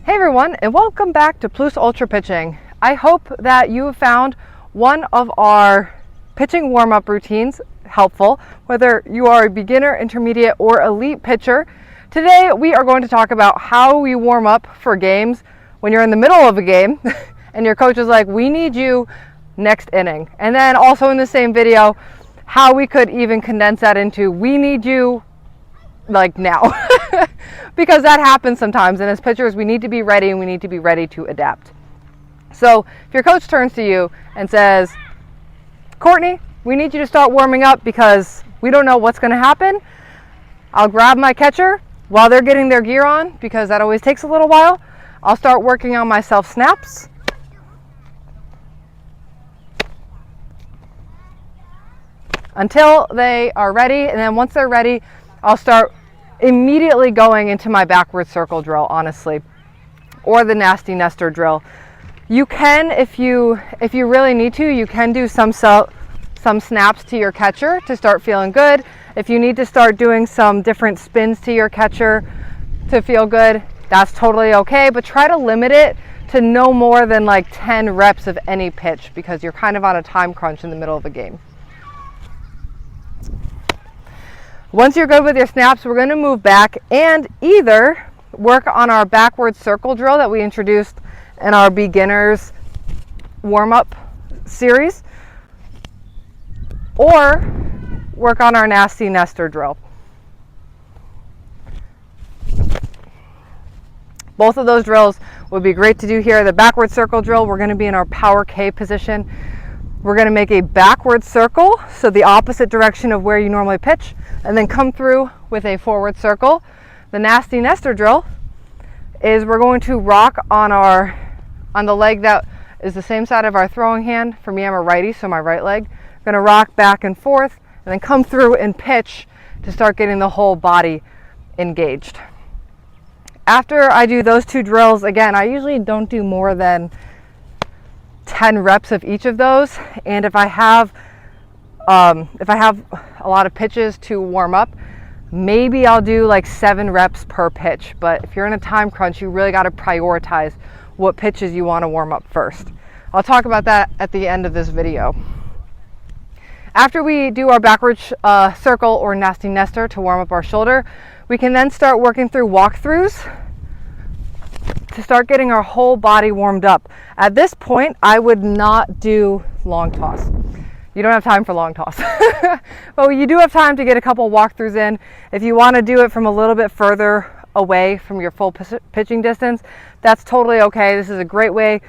Hey everyone, and welcome back to Plus Ultra Pitching. I hope that you have found one of our pitching warm-up routines helpful, whether you are a beginner, intermediate, or elite pitcher. Today we are going to talk about how we warm up for games when you're in the middle of a game and your coach is like, we need you next inning. And then also in the same video, how we could even condense that into, we need you like now. Because that happens sometimes, and as pitchers we need to be ready, and we need to be ready to adapt. So if your coach turns to you and says, Courtney, we need you to start warming up because we don't know what's going to happen, I'll grab my catcher while they're getting their gear on, because that always takes a little while. I'll start working on my self snaps. Until they are ready, and then once they're ready, I'll start immediately going into my backward circle drill, honestly, or the nasty nester drill. You can, if you really need to, you can do some snaps to your catcher to start feeling good. If you need to start doing some different spins to your catcher to feel good, that's totally okay, but try to limit it to no more than like 10 reps of any pitch, because you're kind of on a time crunch in the middle of a game. Once you're good with your snaps, we're going to move back and either work on our backward circle drill that we introduced in our beginners warm-up series, or work on our nasty nester drill. Both of those drills would be great to do here. The backward circle drill, we're going to be in our power K position. We're going to make a backward circle, so the opposite direction of where you normally pitch, and then come through with a forward circle. The nasty nester drill is we're going to rock on the leg that is the same side of our throwing hand. For me, I'm a righty, so my right leg. I'm going to rock back and forth and then come through and pitch to start getting the whole body engaged. After I do those two drills, again, I usually don't do more than 10 reps of each of those, and if I have a lot of pitches to warm up, maybe I'll do like 7 reps per pitch. But if you're in a time crunch, you really got to prioritize what pitches you want to warm up first. I'll talk about that at the end of this video. After we do our backwards circle or nasty nester to warm up our shoulder, we can then start working through walkthroughs to start getting our whole body warmed up. At this point, I would not do long toss. You don't have time for long toss. But you do have time to get a couple walkthroughs in. If you want to do it from a little bit further away from your full pitching distance, that's totally okay. This is a great way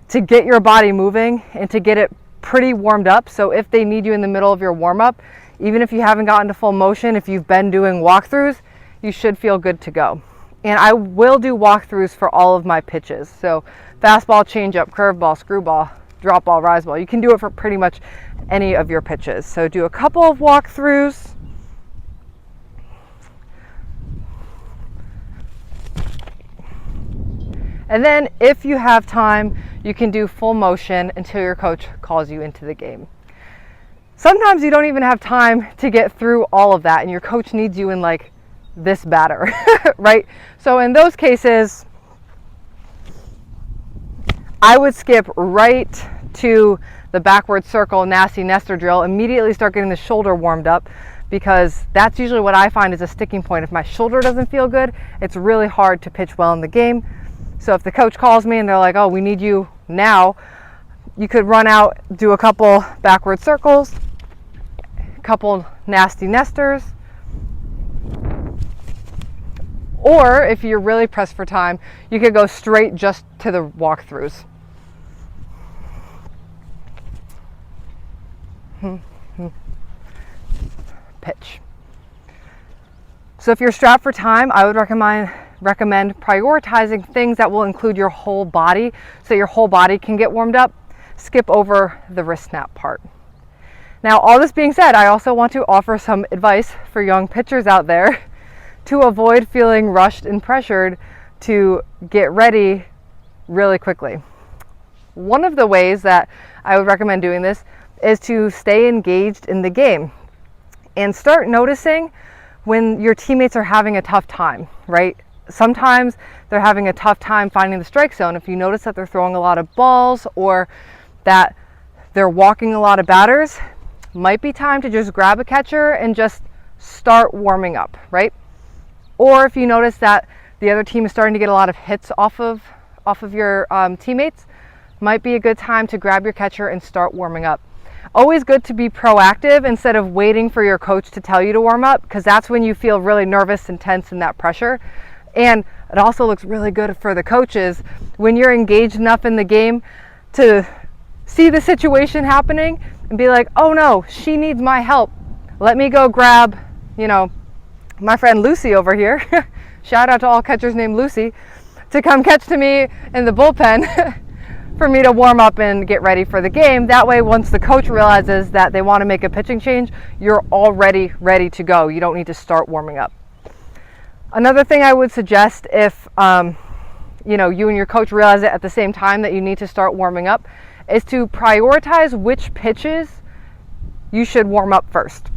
to get your body moving and to get it pretty warmed up. So if they need you in the middle of your warm-up, even if you haven't gotten to full motion, if you've been doing walkthroughs, you should feel good to go. And I will do walkthroughs for all of my pitches. So fastball, changeup, curveball, screwball, drop ball, rise ball. You can do it for pretty much any of your pitches. So do a couple of walkthroughs. And then if you have time, you can do full motion until your coach calls you into the game. Sometimes you don't even have time to get through all of that, and your coach needs you in like this batter, right? So in those cases, I would skip right to the backward circle nasty nester drill, immediately start getting the shoulder warmed up, because that's usually what I find is a sticking point. If my shoulder doesn't feel good, it's really hard to pitch well in the game. So if the coach calls me and they're like, oh, we need you now, you could run out, do a couple backward circles, a couple nasty nesters, or if you're really pressed for time, you could go straight just to the walkthroughs. Pitch. So if you're strapped for time, I would recommend prioritizing things that will include your whole body, so your whole body can get warmed up. Skip over the wrist snap part. Now, all this being said, I also want to offer some advice for young pitchers out there to avoid feeling rushed and pressured to get ready really quickly. One of the ways that I would recommend doing this is to stay engaged in the game and start noticing when your teammates are having a tough time, right? sometimes they're having a tough time finding the strike zone. If you notice that they're throwing a lot of balls or that they're walking a lot of batters, might be time to just grab a catcher and just start warming up, right? Or if you notice that the other team is starting to get a lot of hits off of your teammates, might be a good time to grab your catcher and start warming up. Always good to be proactive instead of waiting for your coach to tell you to warm up, because that's when you feel really nervous and tense and that pressure. And it also looks really good for the coaches when you're engaged enough in the game to see the situation happening and be like, oh no, she needs my help. Let me go grab, my friend Lucy over here. Shout out to all catchers named Lucy, to come catch to me in the bullpen for me to warm up and get ready for the game. That way, once the coach realizes that they want to make a pitching change, you're already ready to go. You don't need to start warming up. Another thing I would suggest, if you and your coach realize it at the same time that you need to start warming up, is to prioritize which pitches you should warm up first.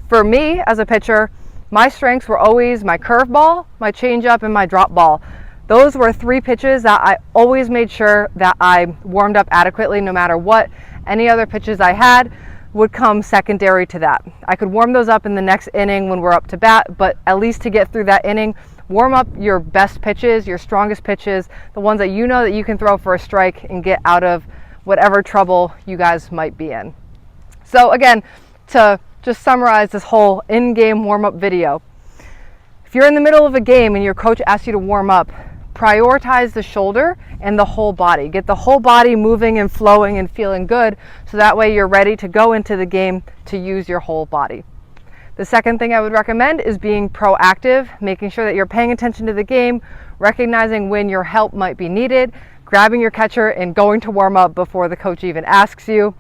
For me as a pitcher, my strengths were always my curveball, my changeup, and my drop ball. Those were 3 pitches that I always made sure that I warmed up adequately no matter what. Any other pitches I had would come secondary to that. I could warm those up in the next inning when we're up to bat, but at least to get through that inning, warm up your best pitches, your strongest pitches, the ones that you know that you can throw for a strike and get out of whatever trouble you guys might be in. So again, to just summarize this whole in-game warm-up video, if you're in the middle of a game and your coach asks you to warm up, prioritize the shoulder and the whole body. Get the whole body moving and flowing and feeling good, so that way you're ready to go into the game to use your whole body. The second thing I would recommend is being proactive, making sure that you're paying attention to the game, recognizing when your help might be needed, grabbing your catcher and going to warm up before the coach even asks you.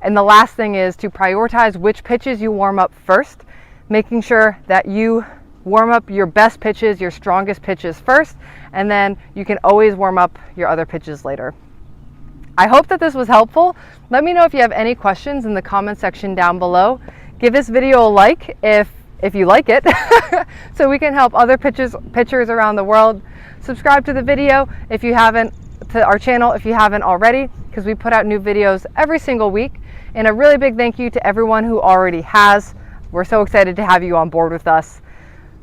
And the last thing is to prioritize which pitches you warm up first, making sure that you warm up your best pitches, your strongest pitches first, and then you can always warm up your other pitches later. I hope that this was helpful. Let me know if you have any questions in the comment section down below. Give this video a like if you like it, so we can help other pitchers around the world. Subscribe to the video if you haven't, to our channel if you haven't already, because we put out new videos every single week. And a really big thank you to everyone who already has. We're so excited to have you on board with us.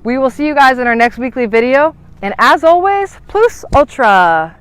We will see you guys in our next weekly video. And as always, plus ultra.